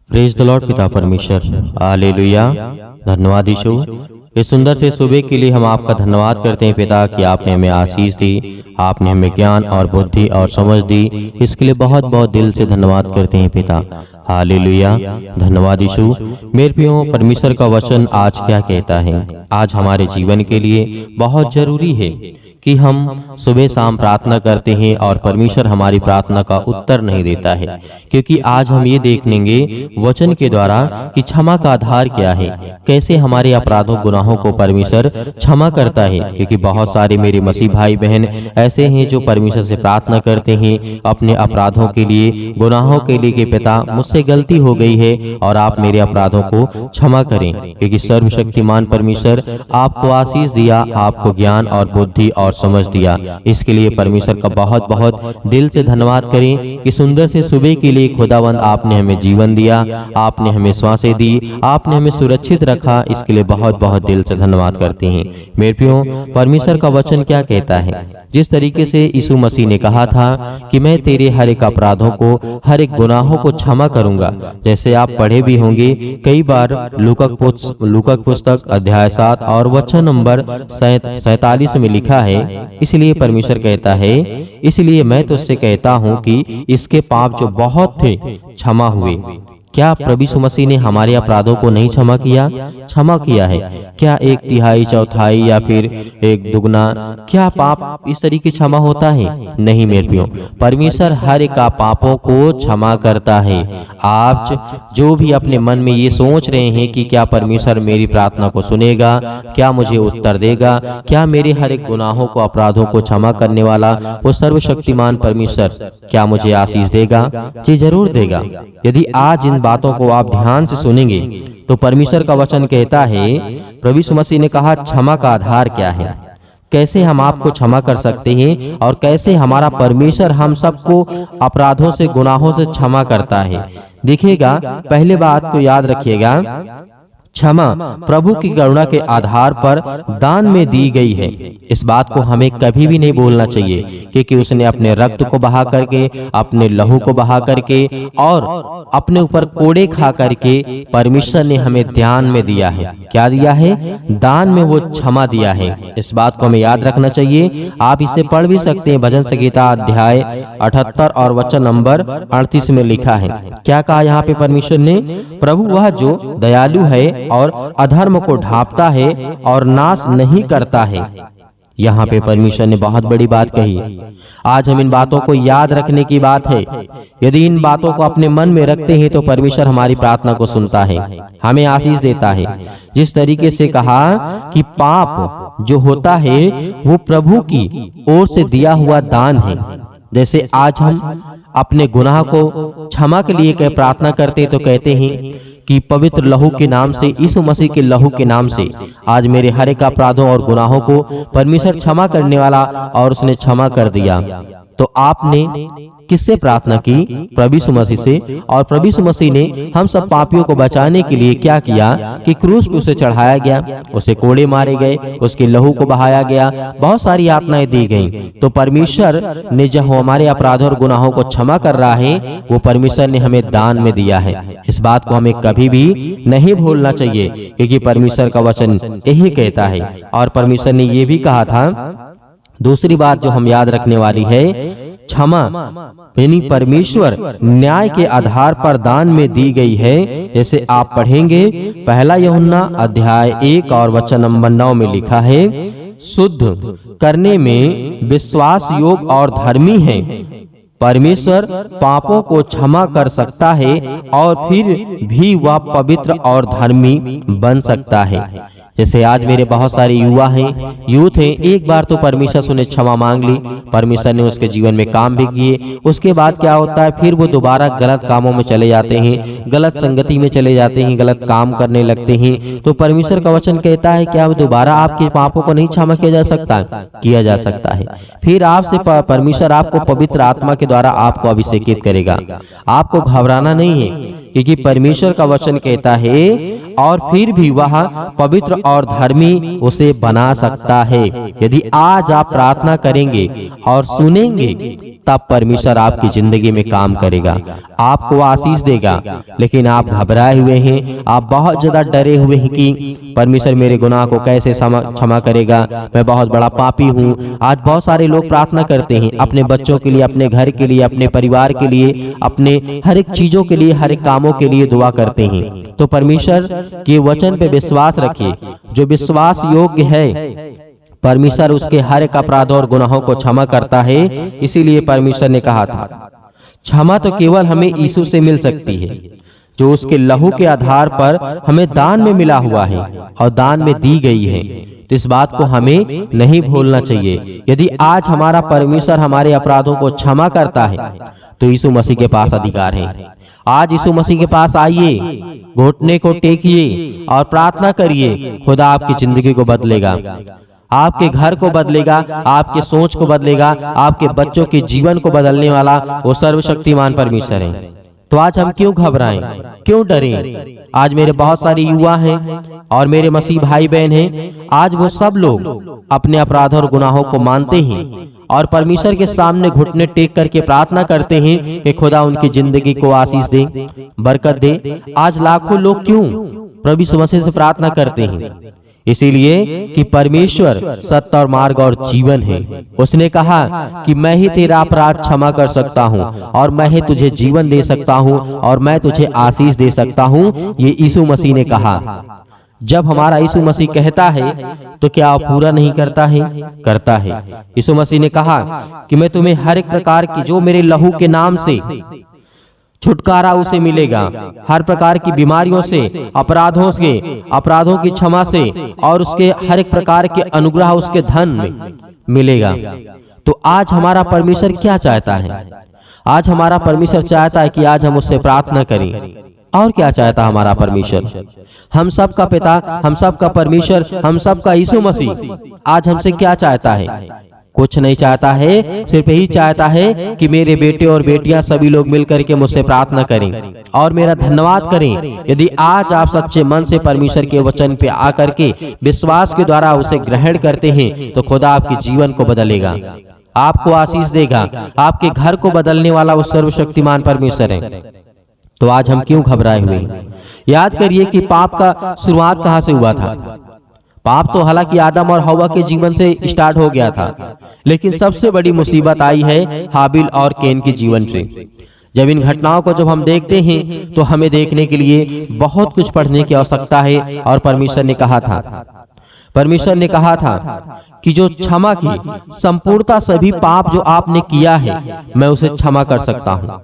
Praise the Lord पिता परमेश्वर, hallelujah. धन्यवाद यीशु। इस सुंदर से सुबह के लिए हम आपका धन्यवाद करते हैं पिता कि आपने हमें आशीष दी, आपने हमें ज्ञान और बुद्धि और समझ दी। इसके लिए बहुत बहुत दिल से धन्यवाद करते हैं पिता। हालेलुया। धन्यवाद यीशु। मेरे प्रियो, परमेश्वर का वचन आज क्या कहता है? आज हमारे जीवन के लिए बहुत जरूरी है कि हम सुबह शाम प्रार्थना करते हैं और परमेश्वर हमारी प्रार्थना का उत्तर नहीं देता है, क्योंकि आज हम ये देख लेंगे वचन के द्वारा कि क्षमा का आधार क्या है, कैसे हमारे अपराधों गुनाहों को परमेश्वर क्षमा करता है। क्योंकि बहुत सारे मेरे मसीह भाई बहन ऐसे हैं जो परमेश्वर से प्रार्थना करते हैं अपने अपराधों के लिए, गुनाहों के लिए कि पिता मुझसे गलती हो गई है और आप मेरे अपराधों को क्षमा करें। क्योंकि सर्वशक्तिमान परमेश्वर आपको आशीष दिया, आपको ज्ञान और बुद्धि और समझ दिया। इसके लिए परमेश्वर का बहुत बहुत दिल से धन्यवाद करें कि सुंदर से सुबह के लिए खुदावंद आपने हमें जीवन दिया, आपने हमें श्वासें दी, आपने हमें सुरक्षित रखा। इसके लिए बहुत बहुत दिल से धन्यवाद करते हैं। मेरे प्रियो, परमेश्वर का वचन क्या कहता है? जिस तरीके से यीशु मसीह ने कहा था कि मैं तेरे हर एक अपराधों को, हर एक गुनाहों को क्षमा करूंगा। जैसे आप पढ़े भी होंगे कई बार लूका पुस्तक अध्याय 7 और वचन नंबर 47 में लिखा है, इसलिए परमेश्वर कहता है, इसलिए मैं तुझसे कहता हूं कि इसके पाप जो बहुत थे क्षमा हुए। क्या प्रभु यीशु मसीह ने हमारे अपराधों को नहीं क्षमा किया? क्षमा किया है। क्या 1/3 चौथाई या फिर 1/2 क्या पाप इस तरीके क्षमा होता है? नहीं मेरे प्रियो, परमेश्वर हर एक पापों को क्षमा करता है। आप जो भी अपने मन में ये सोच रहे हैं कि क्या परमेश्वर मेरी प्रार्थना को सुनेगा, क्या मुझे उत्तर देगा, क्या मेरे हर एक गुनाहों को, अपराधों को क्षमा करने वाला वो सर्वशक्तिमान परमेश्वर क्या मुझे आशीष देगा? जी जरूर देगा। यदि आज इन बातों को आप ध्यान से सुनेंगे तो परमेश्वर का वचन कहता है, प्रभु यीशु मसीह ने कहा क्षमा का आधार क्या है, कैसे हम आपको क्षमा कर सकते हैं और कैसे हमारा परमेश्वर हम सबको अपराधों से, गुनाहों से क्षमा करता है। देखिएगा, पहले बात तो याद रखिएगा, क्षमा प्रभु की करुणा के आधार पर दान में दी गई है। इस बात को हमें कभी भी नहीं भूलना चाहिए, क्योंकि उसने अपने रक्त को बहा करके, अपने लहू को बहा करके और अपने ऊपर कोड़े खा करके परमेश्वर ने हमें दान में दिया है। क्या दिया है? दान में वो क्षमा दिया है। इस बात को हमें याद रखना चाहिए। आप इसे पढ़ भी सकते हैं, भजन संहिता अध्याय 78 और वचन नंबर 38 में लिखा है। क्या कहा यहाँ पे परमेश्वर ने? प्रभु वह जो दयालु है और अधर्म को ढांपता है और नाश नहीं करता है। यहाँ पे परमेश्वर ने बहुत बड़ी बात कही। आज हम इन बातों को याद रखने की बात है। यदि इन बातों को अपने मन में रखते हैं तो परमेश्वर हमारी प्रार्थना को सुनता है, हमें आशीष देता है। जिस तरीके से कहा कि पाप जो होता है वो प्रभु की ओर से दिया हुआ दान है। जैसे आज हम अपने गुनाह को क्षमा के लिए प्रार्थना करते तो कहते हैं कि पवित्र लहू के नाम से, यीशु मसीह के लहू के नाम से आज मेरे हर एक अपराधों और गुनाहों को परमेश्वर क्षमा करने वाला और उसने क्षमा कर दिया। तो आपने किससे प्रार्थना की? प्रभु यीशु मसीह से। और प्रभु यीशु मसीह ने हम सब पापियों को बचाने के लिए क्या किया कि क्रूस पे उसे चढ़ाया गया, उसे कोड़े मारे गए, उसके लहू को बहाया गया, बहुत सारी यातनाएं दी गई। तो परमेश्वर ने जब हमारे अपराधों और गुनाहों को क्षमा कर रहा है, वो परमेश्वर ने हमें दान में दिया है। इस बात को हमें कभी भी नहीं भूलना चाहिए, क्योंकि परमेश्वर का वचन यही कहता है। और परमेश्वर ने ये भी कहा था, दूसरी बात जो हम याद रखने वाली है, क्षमा यानी परमेश्वर न्याय के आधार पर दान में दी गई है। जैसे आप पढ़ेंगे 1 यूहन्ना अध्याय 1 और वचन नंबर 9 में लिखा है, शुद्ध करने में विश्वास योग्य और धर्मी है। परमेश्वर पापों को क्षमा कर सकता है और फिर भी वह पवित्र और धर्मी बन सकता है। जैसे आज मेरे बहुत सारे युवा हैं, यूथ हैं, एक बार तो परमेश्वर से क्षमा मांग ली, परमेश्वर ने उसके जीवन में काम भी किए। उसके बाद क्या होता है? फिर वो दोबारा गलत कामों में चले जाते हैं, गलत संगति में चले जाते हैं, गलत काम करने लगते हैं। तो परमेश्वर का वचन कहता है क्या दोबारा आपके पापों को नहीं क्षमा किया जा सकता? किया जा सकता है। फिर आपसे परमेश्वर आपको पवित्र आत्मा के द्वारा आपको अभिषेकित करेगा। आपको घबराना नहीं है, क्योंकि परमेश्वर का वचन कहता है और फिर भी वह पवित्र और धर्मी उसे बना सकता है। यदि आज आप प्रार्थना करेंगे और सुनेंगे तब परमेश्वर आपकी जिंदगी में काम करेगा, आपको आशीष देगा। लेकिन आप घबराए हुए हैं, आप बहुत ज्यादा डरे हुए हैं कि परमेश्वर मेरे गुनाह को कैसे क्षमा करेगा, मैं बहुत बड़ा पापी हूँ। आज बहुत सारे लोग प्रार्थना करते हैं अपने बच्चों के लिए, अपने घर के लिए, अपने परिवार के लिए, अपने हर एक चीजों के लिए, हर एक कामों के लिए दुआ करते हैं। तो परमेश्वर के वचन पे विश्वास रखिए, जो विश्वास योग्य है परमेश्वर उसके हर एक अपराधों और गुनाहों को क्षमा करता है। इसीलिए परमेश्वर ने कहा था क्षमा तो केवल हमें यीशु से मिल सकती है, जो उसके लहू के आधार पर हमें दान में मिला हुआ है और दान में दी गई है। तो इस बात को हमें नहीं भूलना चाहिए। यदि आज हमारा परमेश्वर हमारे अपराधों को क्षमा करता है तो यीशु मसीह के पास अधिकार है। आज यीशु मसीह के पास आइए, घुटने को टेकिए और प्रार्थना करिए। खुदा आपकी जिंदगी को बदलेगा, आपके घर को बदलेगा, आपके सोच को बदलेगा, आपके बच्चों के जीवन को बदलने वाला वो सर्वशक्तिमान परमेश्वर है। तो आज हम क्यों घबराएं, क्यों डरें? आज मेरे बहुत सारे युवा हैं और मेरे मसीह भाई बहन हैं, आज वो सब लोग अपने अपराधों और गुनाहों को मानते हैं और परमेश्वर के सामने घुटने टेक करके प्रार्थना करते हैं कि खुदा उनकी जिंदगी को आशीष दे, बरकत दे। आज लाखों लोग क्यों प्रभु यीशु मसीह से प्रार्थना करते हैं? इसीलिए कि परमेश्वर सत्य और मार्ग और जीवन है। उसने कहा कि मैं ही तेरा अपराध क्षमा कर सकता हूँ और मैं ही तुझे जीवन दे सकता हूँ और मैं तुझे आशीष दे सकता हूँ। ये यीशु मसीह ने कहा। जब हमारा यीशु मसीह कहता है तो क्या पूरा नहीं करता है? करता है। यीशु मसीह ने कहा कि मैं तुम्हें हर एक प्रकार की, जो मेरे लहू के नाम से छुटकारा उसे मिलेगा, हर प्रकार की बीमारियों से, अपराधों की क्षमा से और उसके हर एक प्रकार के अनुग्रह उसके धन में मिलेगा। तो आज हमारा परमेश्वर क्या चाहता है? आज हमारा परमेश्वर चाहता है कि आज हम उससे प्रार्थना करें। और क्या चाहता हमारा परमेश्वर? हम सब का पिता, हम सब का परमेश्वर, हम सब का यीशु मसीह आज हमसे क्या चाहता है? कुछ नहीं चाहता है, सिर्फ यही चाहता है कि मेरे बेटे और बेटियां सभी लोग मिलकर के मुझसे प्रार्थना करें और मेरा धन्यवाद करें। यदि आज आप सच्चे मन से परमेश्वर के वचन पे आकर के विश्वास के द्वारा उसे ग्रहण करते हैं तो खुदा आपके जीवन को बदलेगा, आपको आशीष देगा। आपके घर को बदलने वाला वो सर्वशक्तिमान परमेश्वर है। तो आज हम क्यों घबराए हुए? याद करिए कि पाप का शुरुआत कहाँ से हुआ था। पाप तो हालांकि आदम और हव्वा के जीवन से स्टार्ट हो गया था, लेकिन सबसे बड़ी मुसीबत आई है हाबिल और कैन के जीवन से। जब इन घटनाओं को जब हम देखते हैं तो हमें देखने के लिए बहुत कुछ पढ़ने की आवश्यकता है। और परमेश्वर ने कहा था कि जो क्षमा की संपूर्णता सभी पाप जो आपने किया है मैं उसे क्षमा कर सकता हूँ,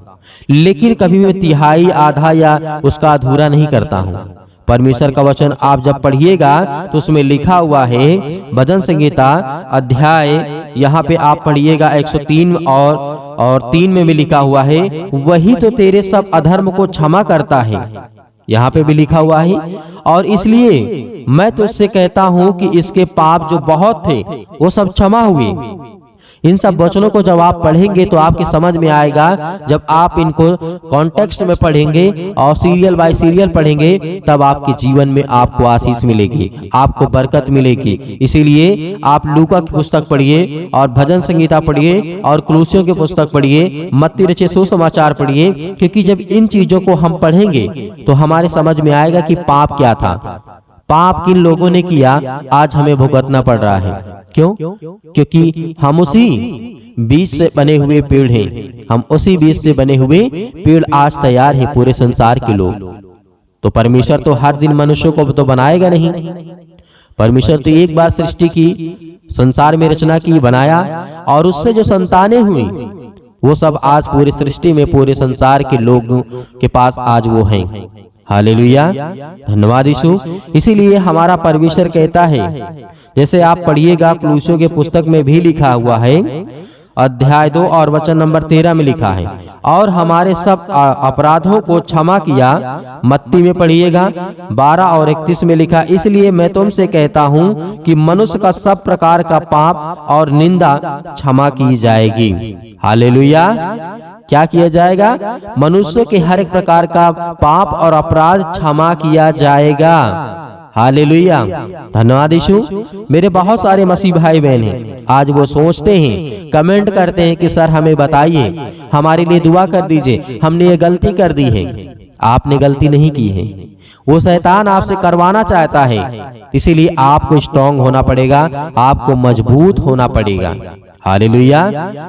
लेकिन कभी मैं तिहाई, आधा या उसका अधूरा नहीं करता हूँ। परमेश्वर का वचन आप जब पढ़िएगा तो उसमें लिखा हुआ है, भजन संहिता अध्याय यहाँ पे आप पढ़िएगा 103 और 3 में भी लिखा हुआ है, वही तो तेरे सब अधर्म को क्षमा करता है। यहाँ पे भी लिखा हुआ है। और इसलिए मैं तो इससे कहता हूँ कि इसके पाप जो बहुत थे वो सब क्षमा हुए। इन सब वचनों को जब आप पढ़ेंगे तो आपके समझ में आएगा। जब आप इनको कॉन्टेक्स्ट में पढ़ेंगे और सीरियल बाय सीरियल पढ़ेंगे तब आपके जीवन में आपको आशीष मिलेगी, आपको बरकत मिलेगी। इसीलिए आप लूका की पुस्तक पढ़िए और भजन संहिता पढ़िए और कुलुसियों की पुस्तक पढ़िए, मत्ती रचित सुसमाचार पढ़िए, क्योंकि जब इन चीजों को हम पढ़ेंगे तो हमारे समझ में आएगा कि पाप क्या था, पाप किन लोगों ने किया, आज हमें भुगतना पड़ रहा है। क्यों? क्योंकि हम उसी बीज से बने हुए पेड़ हैं। हम उसी बीज से बने हुए पेड़ आज तैयार हैं पूरे संसार के लोग। तो परमेश्वर तो हर दिन मनुष्यों को तो बनाएगा नहीं। परमेश्वर तो एक बार सृष्टि की, संसार में रचना की, बनाया और उससे जो संतानें हुई वो सब आज पूरी सृष्टि में, पूरे संसार के लोगों के पास आज वो हैं। हालेलुया, धन्यवाद यीशु। इसीलिए हमारा परमेश्वर कहता है, जैसे आप पढ़िएगा कुलुसियों के पुस्तक में भी लिखा हुआ है, अध्याय 2 और वचन नंबर 13 में लिखा है, और हमारे सब अपराधों को क्षमा किया। मत्ती में पढ़िएगा 12 और 31 में लिखा, इसलिए मैं तुमसे कहता हूँ कि मनुष्य का सब प्रकार का पाप और निंदा क्षमा की जाएगी। हालेलुया, क्या किया जाएगा? मनुष्य के हर एक प्रकार का पाप और अपराध क्षमा किया जाएगा। हालेलुया। धन्यवाद यीशु। मेरे बहुत सारे मसीह भाई बहन हैं, आज वो सोचते हैं, कमेंट करते हैं कि सर हमें बताइए, हमारे लिए दुआ कर दीजिए, हमने ये गलती कर दी है। आपने गलती नहीं की है, वो शैतान आपसे करवाना चाहता है। इसीलिए आपको स्ट्रांग होना पड़ेगा, आपको मजबूत होना पड़ेगा। हालेलुया।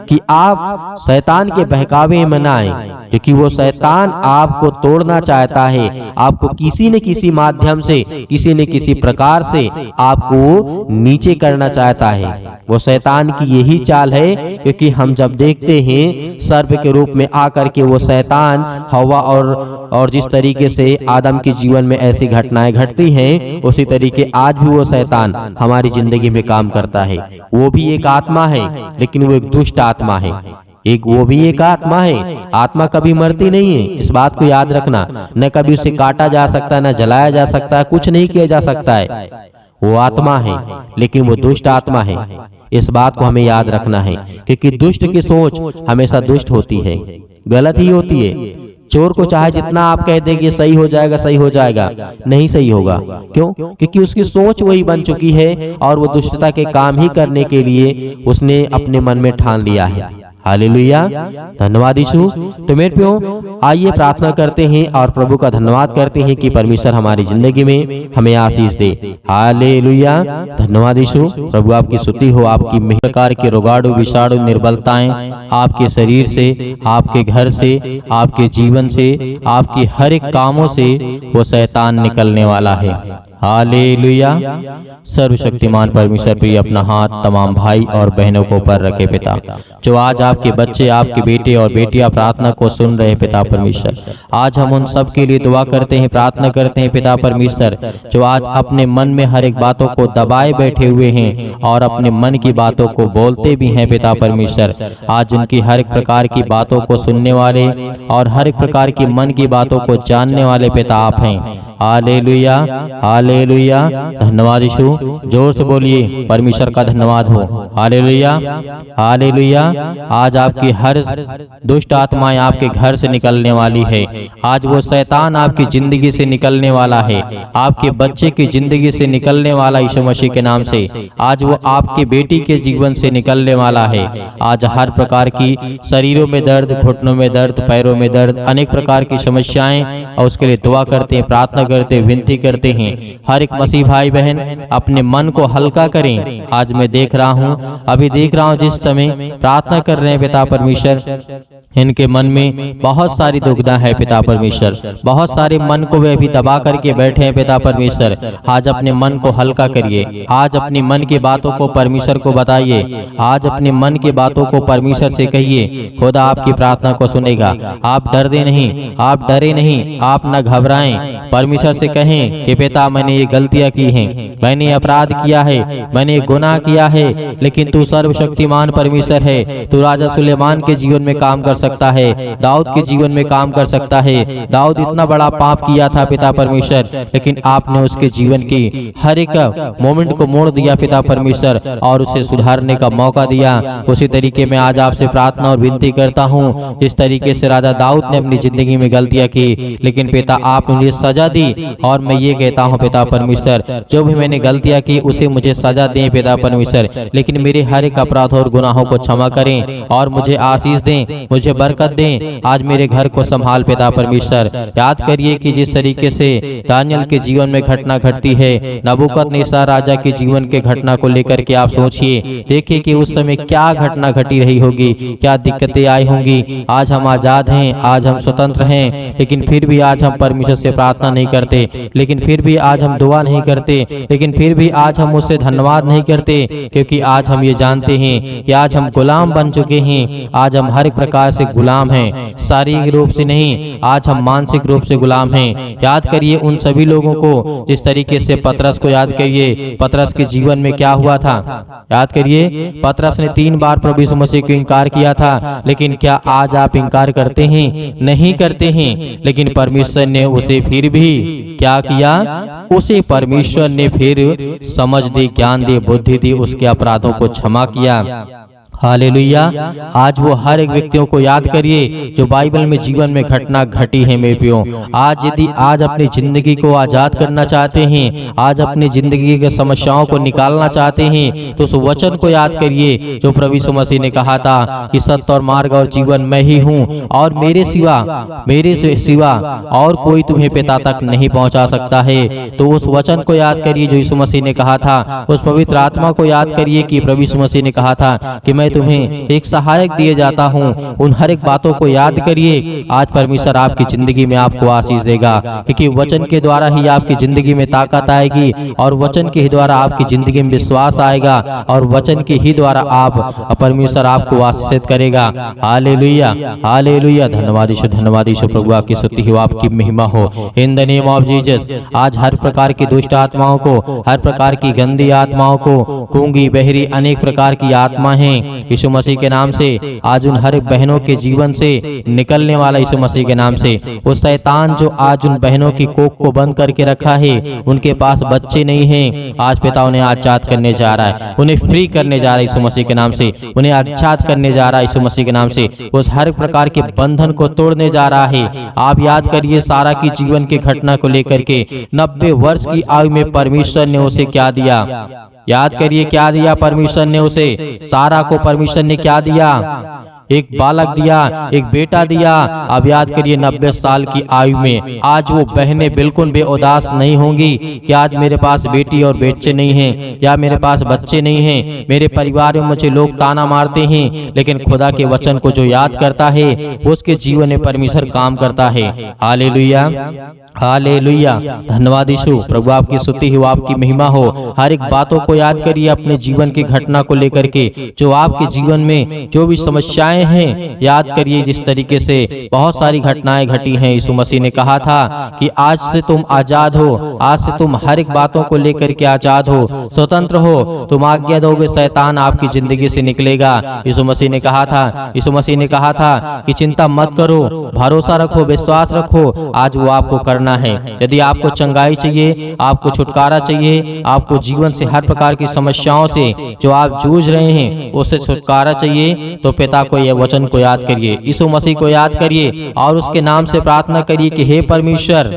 कि आप शैतान के बहकावे में ना आए, क्योंकि वो शैतान आपको तोड़ना चाहता है। आपको किसी न किसी माध्यम से, किसी न किसी प्रकार से आपको नीचे करना चाहता है। वो शैतान की यही चाल है, क्योंकि हम जब देखते हैं सर्प के रूप में आकर के वो शैतान हवा और जिस तरीके से आदम के जीवन में ऐसी घटनाएं घटती हैं, उसी तरीके आज भी वो शैतान हमारी जिंदगी में काम करता है। वो भी एक आत्मा है, लेकिन वो एक दुष्ट आत्मा है। वो भी एक आत्मा है। आत्मा कभी मरती नहीं है, इस बात को याद रखना। न कभी उसे काटा जा सकता है, न जलाया जा सकता है, कुछ नहीं किया जा सकता है। वो आत्मा है, लेकिन वो दुष्ट आत्मा है। इस बात को हमें याद रखना है, क्योंकि दुष्ट की सोच हमेशा दुष्ट होती है, गलत ही होती है। चोर को चाहे जितना आप कह दें कि सही हो जाएगा, सही हो जाएगा, नहीं सही होगा। क्यों? क्योंकि उसकी सोच वही बन चुकी है और वो दुष्टता के काम ही करने के लिए उसने अपने मन में ठान लिया है। हालेलुया। धन्यवाद यीशु। तो मेरे प्रियो, आइए प्रार्थना करते हैं और प्रभु का धन्यवाद करते हैं कि परमेश्वर हमारी जिंदगी में हमें आशीष दे। हालेलुया। धन्यवाद यीशु। प्रभु आपकी स्तुति हो। आपकी प्रकार के रोगाणु विषाणु निर्बलताएं आपके शरीर से, आपके घर से, आपके जीवन से, आपके हर एक कामों से वो शैतान निकलने वाला है। हालेलुया। सर्वशक्तिमान परमेश्वर प्रिय अपना हाथ तमाम भाई और बहनों को ऊपर रखे पिता, जो आज आपके बच्चे, आपके बेटे और बेटियां प्रार्थना को सुन रहे पिता परमेश्वर। आज हम उन सब के लिए दुआ करते हैं, प्रार्थना करते हैं पिता परमेश्वर, जो आज अपने मन में हर एक बातों को दबाए बैठे हुए हैं और अपने मन की बातों को बोलते भी हैं पिता परमेश्वर। आज उनकी हर एक प्रकार की बातों को सुनने वाले और हर एक प्रकार की मन की बातों को जानने वाले पिता आप हैं। हालेलुया। हालेलुया। धन्यवाद यीशु। जोर से बोलिए, परमेश्वर का धन्यवाद हो। हालेलुया। हालेलुया। आज आपकी हर दुष्ट आत्माएं आपके घर से निकलने वाली है। आज वो शैतान आपकी जिंदगी से निकलने वाला है, आपके बच्चे की जिंदगी से निकलने वाला यीशु मसीह के नाम से। आज वो आपके बेटी के जीवन से निकलने वाला है। आज हर प्रकार की शरीरों में दर्द, घुटनों में दर्द, पैरों में दर्द, अनेक प्रकार की समस्याएं, और उसके लिए दुआ करते हैं, प्रार्थना करते, विनती करते हैं। हर एक मसीह भाई बहन अपने मन को हल्का करें। आज मैं देख रहा हूँ, अभी देख रहा हूँ, जिस समय प्रार्थना कर रहे हैं पिता परमेश्वर, इनके मन में बहुत सारी दुविधा है पिता परमेश्वर। बहुत सारे मन को वे अभी दबा करके बैठे हैं पिता परमेश्वर। आज अपने मन को हल्का करिए। आज अपनी मन की बातों को परमेश्वर को बताइए। आज अपने मन की बातों को परमेश्वर से कहिए, खुदा आपकी प्रार्थना को सुनेगा। आप डरते नहीं, आप डरे नहीं, आप न घबराएं। परमेश्वर से कहें कि पिता मैंने ये गलतियां की हैं, मैंने अपराध किया है, मैंने गुनाह किया है, लेकिन तू सर्वशक्तिमान परमेश्वर है। तू राजा सुलेमान के जीवन में काम कर सकता है, दाऊद के जीवन में काम कर सकता है। दाऊद इतना बड़ा पाप किया था पिता परमेश्वर, लेकिन आपने उसके जीवन की हर एक मोमेंट को मोड़ दिया पिता परमेश्वर और उसे सुधारने का मौका दिया। उसी तरीके में आज आपसे प्रार्थना और विनती करता हूँ, जिस तरीके से राजा दाऊद ने अपनी जिंदगी में गलतियां की, लेकिन पिता आपने मुझे सजा दी। और मैं ये कहता हूँ पिता परमेश्वर, जो भी मैंने गलतियां की उसे मुझे सजा दें पिता परमेश्वर, लेकिन मेरे हर एक अपराध और गुनाहों को क्षमा करें और मुझे आशीष दें, मुझे बरकत दें। आज मेरे घर को संभाल पिता परमेश्वर। याद करिए कि जिस तरीके से दानियल के जीवन में घटना घटती है, नबूकदनेस्सर राजा के जीवन के घटना को लेकर के आप सोचिए, देखिए कि उस समय क्या घटना घटी रही होगी, क्या दिक्कतें आई होंगी। आज हम आजाद हैं, आज हम स्वतंत्र हैं, लेकिन फिर भी आज हम परमेश्वर से प्रार्थना नहीं करते, लेकिन फिर भी आज हम दुआ नहीं करते, लेकिन फिर भी आज हम उससे धन्यवाद नहीं करते, क्योंकि आज हम ये जानते हैं कि आज हम गुलाम बन चुके हैं। आज हम हर एक प्रकार से गुलाम हैं, शारीरिक रूप से नहीं, आज हम मानसिक रूप से गुलाम हैं। याद करिए उन सभी लोगों को, जिस तरीके से पतरस को याद करिए, पतरस के जीवन में क्या हुआ था। याद करिए, पतरस ने 3 बार प्रभु यीशु मसीह को इनकार किया था, लेकिन क्या आज आप इनकार करते हैं? नहीं करते हैं। लेकिन परमेश्वर ने उसे फिर भी क्या किया? उसे परमेश्वर ने फिर समझ दी, ज्ञान दी, बुद्धि दी, उसके अपराधों को क्षमा किया हालेलुया। आज वो हर एक व्यक्तियों को याद करिए जो बाइबल में जीवन में घटना घटी है मेरे प्रियो। आज यदि आज अपनी जिंदगी को आजाद करना चाहते हैं, आज अपनी जिंदगी के समस्याओं को निकालना चाहते हैं, तो उस वचन को याद करिए जो प्रभु यीशु मसीह ने कहा था कि सत्य और मार्ग और जीवन मैं ही हूँ, और मेरे सिवा और कोई तुम्हें पिता तक नहीं पहुँचा सकता है। तो उस वचन को याद करिए जो यीशु मसीह ने कहा था, उस पवित्र आत्मा को याद करिए कि प्रभु यीशु मसीह ने कहा था कि मैं तुम्हें एक सहायक दिए जाता हूँ। उन हर एक बातों को याद करिए। आज परमेश्वर आपकी जिंदगी में आपको आशीष देगा, क्योंकि वचन के द्वारा ही आपकी जिंदगी में ताकत आएगी, और वचन के ही द्वारा आपकी जिंदगी में विश्वास आएगा, और वचन के ही द्वारा आप परमेश्वर आपको आशीषित करेगा। Hallelujah, hallelujah. धन्यवाद यीशु, धन्यवाद यीशु। प्रभु आपकी स्तुति हो, आपकी महिमा हो in the name of Jesus. आज हर प्रकार की दुष्ट आत्माओं को, हर प्रकार की गंदी आत्माओं को, गूंगी बहरी अनेक प्रकार की आत्मा हैं, यीशु मसीह के नाम से आज उन हर एक बहनों के जीवन से निकलने वाला यीशु मसीह के नाम से। उस शैतान जो आज उन बहनों की कोख को बंद करके रखा है, उनके पास बच्चे नहीं हैं, आज पिता उन्हें आजाद करने जा रहा है, उन्हें फ्री करने जा रहा है यीशु मसीह के नाम से, उन्हें आजाद करने जा रहा है यीशु मसीह के नाम से। उस हर प्रकार के बंधन को तोड़ने जा रहा है। आप याद करिए सारा की जीवन की घटना को लेकर के 90 वर्ष की आयु में परमेश्वर ने उसे क्या दिया। याद करिए क्या दिया परमेश्वर ने उसे। सारा को परमेश्वर ने क्या दिया? एक बालक दिया, एक बेटा दिया। अब याद करिए 90 साल की आयु में आज वो बहनें बिल्कुल बेउदास नहीं होंगी कि आज मेरे पास बेटी और बच्चे नहीं हैं, या मेरे पास बच्चे नहीं हैं, मेरे परिवार में मुझे लोग ताना मारते हैं। लेकिन खुदा के वचन को जो याद करता है उसके जीवन में परमेश्वर काम करता है। Hallelujah, hallelujah. धन्यवाद यीशु। प्रभु आपकी स्तुति हो, आपकी महिमा हो। हर एक बातों को याद करिए अपने जीवन की घटना को लेकर के, जो आपके जीवन में जो भी समस्याएं हैं, याद करिए जिस तरीके से बहुत सारी घटनाएं घटी हैं। यीशु मसीह ने कहा था कि आज से तुम आजाद हो, आज से तुम हर एक बातों को लेकर के आजाद हो, स्वतंत्र हो। तुम आज्ञा दोगे, शैतान आपकी जिंदगी से निकलेगा। यीशु मसीह ने कहा था, यीशु मसीह ने कहा था कि चिंता मत करो, भरोसा रखो, विश्वास रखो। आज वो आपको करना है। यदि आपको चंगाई चाहिए, आपको छुटकारा चाहिए, आपको जीवन से हर प्रकार की समस्याओं से जो आप जूझ रहे हैं उससे छुटकारा चाहिए, तो पिता को यह वचन को याद करिए, यीशु मसीह को याद करिए, और उसके नाम से प्रार्थना करिए कि हे परमेश्वर,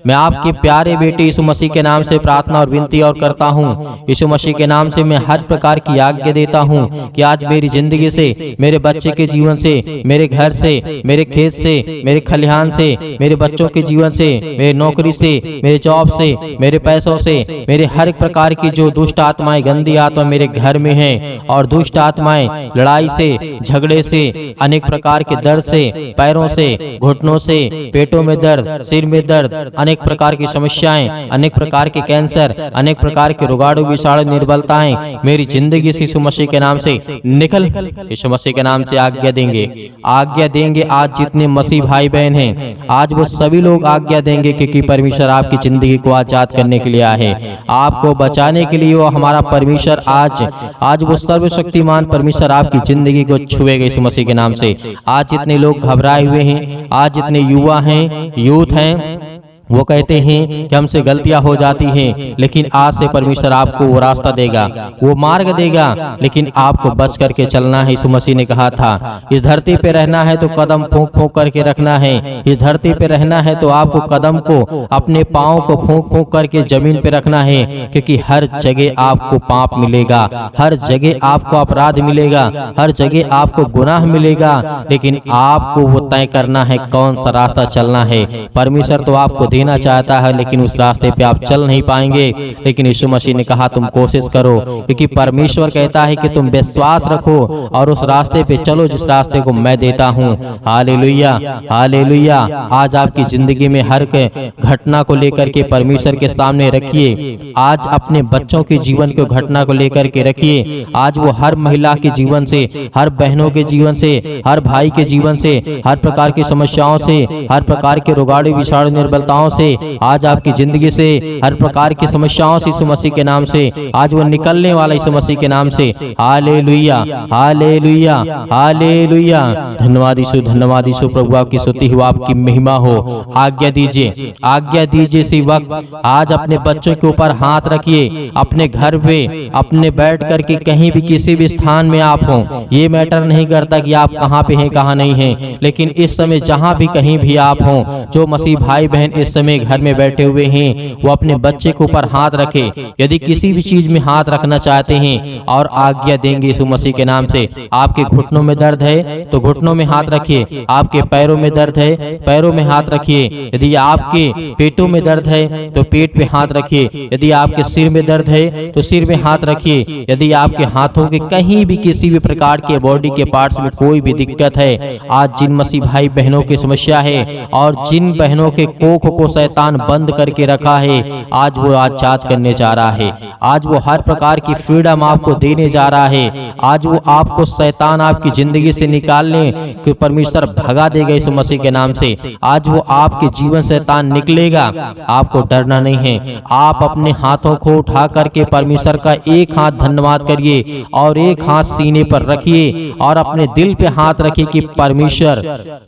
मैं आपके प्यारे बेटे यीशु मसीह के नाम से प्रार्थना और विनती और करता हूँ। यीशु मसीह के नाम से मैं हर प्रकार की आज्ञा देता हूँ कि आज मेरी जिंदगी से, मेरे बच्चे के जीवन से, मेरे घर से, मेरे खेत से, मेरे खलिहान से, मेरे बच्चों के जीवन से, मेरे नौकरी से, मेरे जॉब से, मेरे पैसों से, मेरे हर एक प्रकार की जो दुष्ट आत्माएं, गंदी आत्मा मेरे घर में हैं, और दुष्ट आत्माएं लड़ाई से, झगड़े से, अनेक प्रकार के दर्द से, पैरों से, घुटनों से, पेटों में दर्द, सिर में दर्द, अनेक प्रकार की समस्याएं, अनेक प्रकार के कैंसर, अनेक प्रकार के रोगाणु विषाणु निर्बलताएं मेरी जिंदगी से यीशु मसीह के नाम से निकल। यीशु मसीह के नाम से आज्ञा देंगे, आज्ञा देंगे। आज जितने मसीह भाई बहन हैं, आज वो सभी लोग आज्ञा देंगे, क्योंकि परमेश्वर आपकी जिंदगी को आजाद करने के लिए आए हैं, आपको बचाने के लिए। वो हमारा परमेश्वर आज वो सर्वशक्तिमान परमेश्वर आपकी जिंदगी को छुएगा यीशु मसीह के नाम से। आज जितने लोग घबराए हुए हैं, आज जितने युवा हैं, यूथ हैं, वो कहते हैं कि हमसे गलतियां हो जाती हैं, लेकिन आज से परमेश्वर आपको वो रास्ता देगा, वो मार्ग देगा, लेकिन आपको बच करके चलना है। यीशु मसीह ने कहा था, इस धरती पे रहना है तो कदम फूंक फूंक करके रखना है। इस धरती पे रहना है तो आपको कदम को, अपने पाँव को फूंक फूंक करके जमीन पे रखना है, क्योंकि हर जगह आपको पाप मिलेगा, हर जगह आपको अपराध मिलेगा, हर जगह आपको गुनाह मिलेगा, लेकिन आपको वो तय करना है कौन सा रास्ता चलना है। परमेश्वर तो आपको देना चाहता है, लेकिन उस रास्ते पे आप चल नहीं पाएंगे। लेकिन यीशु मसीह ने कहा तुम कोशिश करो, क्योंकि परमेश्वर कहता है कि तुम विश्वास रखो और उस रास्ते पे चलो जिस रास्ते को मैं देता हूँ। Hallelujah, hallelujah. आज आपकी जिंदगी में हर घटना को लेकर के परमेश्वर के सामने रखिए। आज अपने बच्चों के जीवन को घटना को लेकर के रखिए। आज वो हर महिला के जीवन से, हर बहनों के जीवन से, हर भाई के जीवन से, हर प्रकार की समस्याओं से, हर प्रकार के रोगाणु विषाणु निर्बलताओं विफलताओं से, आज आपकी जिंदगी से हर प्रकार की समस्याओं से यीशु मसीह के नाम से आज वो निकलने वाला यीशु मसीह के नाम से। Hallelujah, hallelujah, hallelujah. धन्यवाद यीशु, धन्यवाद यीशु। प्रभु आपकी स्तुति हो, आपकी महिमा हो। आज्ञा दीजिए, आज्ञा दीजिए इसी वक्त आज अपने बच्चों के ऊपर हाथ रखिए। अपने घर पे अपने बैठ करके कहीं भी किसी भी स्थान में आप हो, ये मैटर नहीं करता कि आप कहाँ पे हैं कहाँ नहीं हैं, लेकिन इस समय जहाँ भी कहीं भी आप हो, जो मसीह भाई बहन इस समय घर में बैठे हुए हैं, वो अपने बच्चे के ऊपर हाथ रखे। यदि किसी भी चीज में हाथ रखना चाहते हैं और आज्ञा देंगे यीशु मसीह के नाम से। आपके घुटनों में दर्द है तो घुटनों में हाथ रखिए, आपके पैरों में दर्द है पैरों में हाथ रखिए, यदि आपके पेटों में दर्द है तो पेट पे हाथ रखिए, यदि आपके सिर में दर्द है तो सिर में हाथ रखिए, यदि आपके हाथों के कहीं भी किसी भी प्रकार के बॉडी के पार्ट्स में कोई भी दिक्कत है, आज जिन मसीह भाई बहनों की समस्या है और जिन बहनों के कोख को शैतान बंद करके रखा है, आज वो आजाद करने जा रहा है। आज वो हर प्रकार की फ्रीडम आपको देने जा रहा है। आज वो आपको शैतान आपकी जिंदगी से निकालने के परमेश्वर भगा देगा यीशु मसीह के नाम से। आज वो आपके जीवन से शैतान निकलेगा, आपको डरना नहीं है। आप अपने हाथों को उठा करके परमेश्वर का एक हाथ धन्यवाद करिए और एक हाथ सीने पर रखिए और अपने दिल पे हाथ रखिए कि परमेश्वर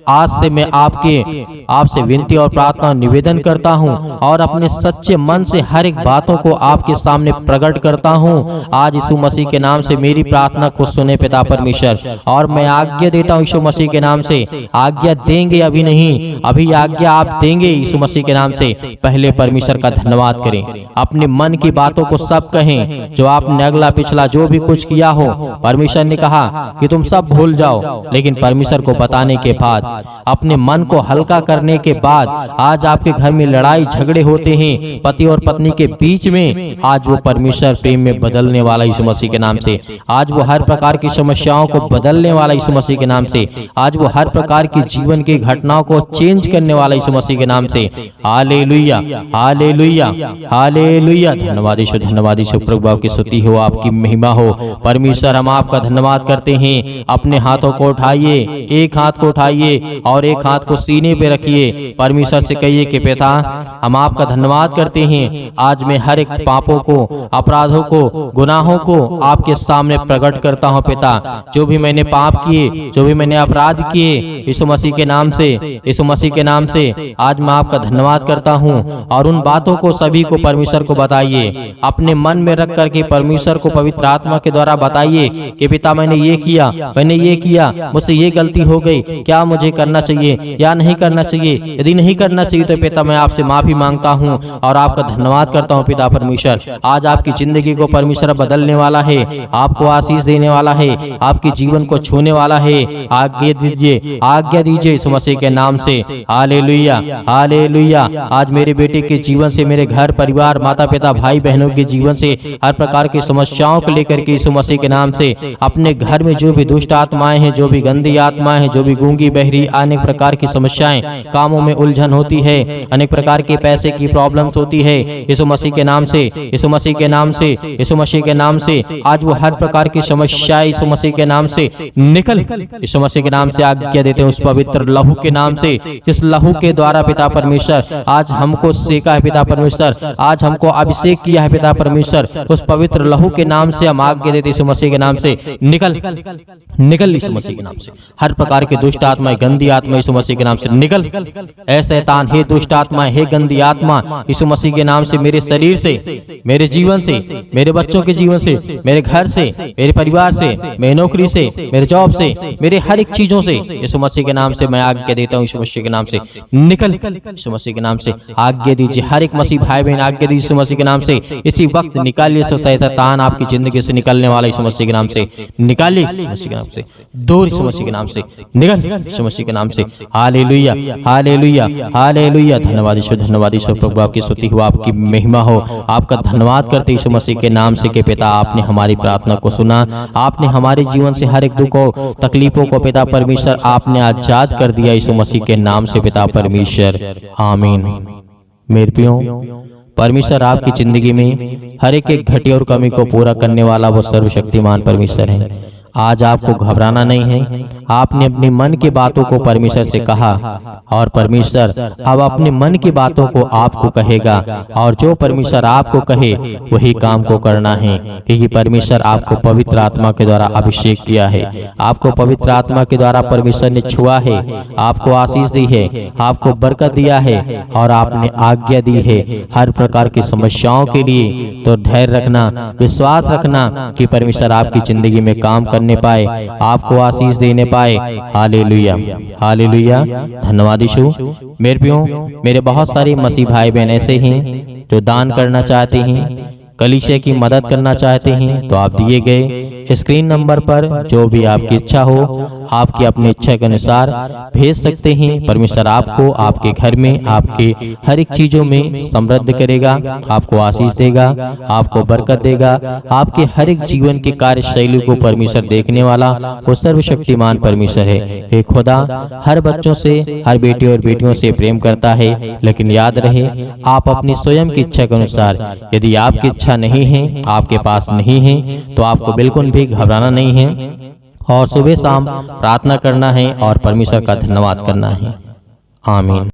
आज से मैं आपसे विनती और प्रार्थना निवेदन करता हूं और अपने सच्चे मन से हर एक बातों को आपके सामने प्रकट करता हूं। आज यीशु मसीह के नाम से मेरी प्रार्थना को सुने पिता परमेश्वर, और मैं आज्ञा देता हूं यीशु मसीह के नाम से। आज्ञा देंगे अभी नहीं, अभी आज्ञा आप देंगे यीशु मसीह के नाम से। पहले परमेश्वर का धन्यवाद करें, अपने मन की बातों को सब कहें, जो आपने अगला पिछला जो भी कुछ किया हो, परमेश्वर ने कहा कि तुम सब भूल जाओ, लेकिन परमेश्वर को बताने के बाद, अपने मन को हल्का करने के बाद, आज आपके घर में लड़ाई झगड़े होते हैं पति और पत्नी के बीच में, आज वो परमेश्वर प्रेम में बदलने वाला यीशु मसीह के नाम से। आज वो हर प्रकार की समस्याओं को बदलने वाला यीशु मसीह के नाम से। आज वो हर प्रकार की जीवन की घटनाओं को चेंज करने वाला यीशु मसीह के नाम से। Hallelujah, hallelujah, hallelujah. धन्यवाद यीशु, धन्यवाद यीशु। प्रभु आपकी स्तुति हो, आपकी महिमा हो। परमेश्वर हम आपका धन्यवाद करते हैं। अपने हाथों को उठाइए, एक हाथ को उठाइए और एक हाथ को सीने पे रखिए। परमेश्वर से कहिए कि पिता हम आपका धन्यवाद करते हैं। आज मैं हर एक पापों को, अपराधों को, गुनाहों को आपके सामने प्रकट करता हूं पिता। जो भी मैंने पाप किए, जो भी मैंने अपराध किए, यीशु मसीह के नाम से, यीशु मसीह के नाम से आज मैं आपका धन्यवाद करता हूं। और उन बातों को सभी को परमेश्वर को बताइए, अपने मन में रख करके परमेश्वर को पवित्र आत्मा के द्वारा बताइए कि पिता मैंने ये किया, मैंने ये किया, मुझसे ये गलती हो गई, क्या मुझे करना चाहिए या नहीं करना चाहिए। यदि नहीं करना चाहिए तो पिता मैं आपसे माफी मांगता हूँ और आपका धन्यवाद करता हूँ पिता परमेश्वर। आज आपकी जिंदगी को परमेश्वर बदलने वाला है, आपको आशीष देने वाला है, आपके जीवन को छूने वाला है। आज्ञा दीजिए, आज्ञा दीजिए यीशु मसीह के नाम से। Hallelujah, hallelujah. आज मेरे बेटे के जीवन से, मेरे घर परिवार, माता पिता, भाई बहनों के जीवन से हर प्रकार की समस्याओं को लेकर के यीशु मसीह के नाम से, अपने घर में जो भी दुष्ट आत्माएं हैं, जो भी गंदी आत्माएं हैं, जो भी गूंगी बहरी, अनेक प्रकार की समस्याएं, कामों में उलझन होती है, अनेक प्रकार के पैसे की प्रॉब्लम्स होती है, यीशु मसीह के नाम से, यीशु मसीह के नाम से, यीशु मसीह के नाम से आज वो हर प्रकार की समस्याएं यीशु मसीह के नाम से निकल, यीशु मसीह के नाम से आज्ञा देते हैं उस पवित्र लहू के नाम से, जिस लहू के द्वारा पिता परमेश्वर आज हमको सेका है पिता परमेश्वर, आज हमको अभिषेक किया है पिता परमेश्वर। उस पवित्र लहू के नाम से हम आज्ञा देते यीशु मसीह के नाम से निकल, निकल यीशु मसीह के नाम से। हर प्रकार के दुष्ट आत्मा, गंदी आत्मा यीशु मसीह के नाम से निकल। ऐ शैतान, हे दुष्ट आत्मा, हे गंदी आत्मा, यीशु मसीह के नाम से मेरे शरीर से, मेरे जीवन से, मेरे बच्चों के जीवन से, मेरे घर से, मेरे परिवार से, मेरी नौकरी से, मेरे जॉब से, मेरे हर एक चीजों से यीशु मसीह के नाम से मैं आज्ञा देता हूँ यीशु मसीह के नाम से निकल। यीशु मसीह के नाम से आज्ञा दीजिए, हर एक मसीह भाई बहन आज्ञा दीजिए यीशु मसीह के नाम से। इसी वक्त निकालिए शैतान आपकी जिंदगी से निकलने वाला यीशु मसीह के नाम से निकालिए, यीशु मसीह के नाम से दूर, यीशु मसीह के नाम से निकल, यीशु मसीह के नाम से। Hallelujah, hallelujah, hallelujah. धन्यवाद यीशु, धन्यवाद यीशु। प्रभु आपकी स्तुति हो, आपकी महिमा हो। आपका धन्यवाद करते यीशु मसीह के नाम से कि पिता आपने हमारी प्रार्थना को सुना, आपने हमारे जीवन से हर एक दुख को, तकलीफों को पिता परमेश्वर आपने आजाद कर दिया यीशु मसीह के नाम से पिता परमेश्वर। आमीन। मेरे प्रियो, परमेश्वर आपकी जिंदगी में हर एक घटी और कमी को पूरा करने वाला वो सर्वशक्तिमान परमेश्वर है। आज आपको घबराना नहीं है। आपने अपने मन की बातों को परमेश्वर से कहा और परमेश्वर अब अपने मन की बातों को आपको कहेगा, और जो परमेश्वर आपको कहे वही काम को करना है, क्योंकि परमेश्वर आपको पवित्र आत्मा के द्वारा अभिषेक किया है। आपको पवित्र आत्मा के द्वारा परमेश्वर ने छुआ है, आपको आशीष दी है, आपको बरकत दिया है और आपने आज्ञा दी है हर प्रकार की समस्याओं के लिए। तो धैर्य रखना, विश्वास रखना कि परमेश्वर आपकी जिंदगी में काम करने पाए, आपको आशीष देने पाए। Hallelujah, hallelujah. धन्यवाद यीशु। मेरे प्रियो, मेरे बहुत सारे मसीह भाई बहन ऐसे हैं जो दान करना चाहते हैं, कलीसिया की मदद करना चाहते हैं, तो आप दिए गए स्क्रीन नंबर पर जो भी आपकी इच्छा हो, आपकी अपनी इच्छा के अनुसार भेज सकते हैं। परमेश्वर आपको आपके घर में, आपके हर एक चीजों में समृद्ध करेगा, आपको आशीष देगा, आपको बरकत देगा। आपके हर एक जीवन के कार्यशैली को परमेश्वर देखने वाला वो सर्वशक्तिमान परमेश्वर है। हे खुदा हर बच्चों से, हर बेटे और बेटियों से प्रेम करता है, लेकिन याद रहे आप अपनी स्वयं की इच्छा के अनुसार, यदि आपकी इच्छा नहीं है, आपके पास नहीं है, तो आपको बिल्कुल भी घबराना नहीं है और सुबह शाम प्रार्थना करना है और परमेश्वर का धन्यवाद करना है। आमीन।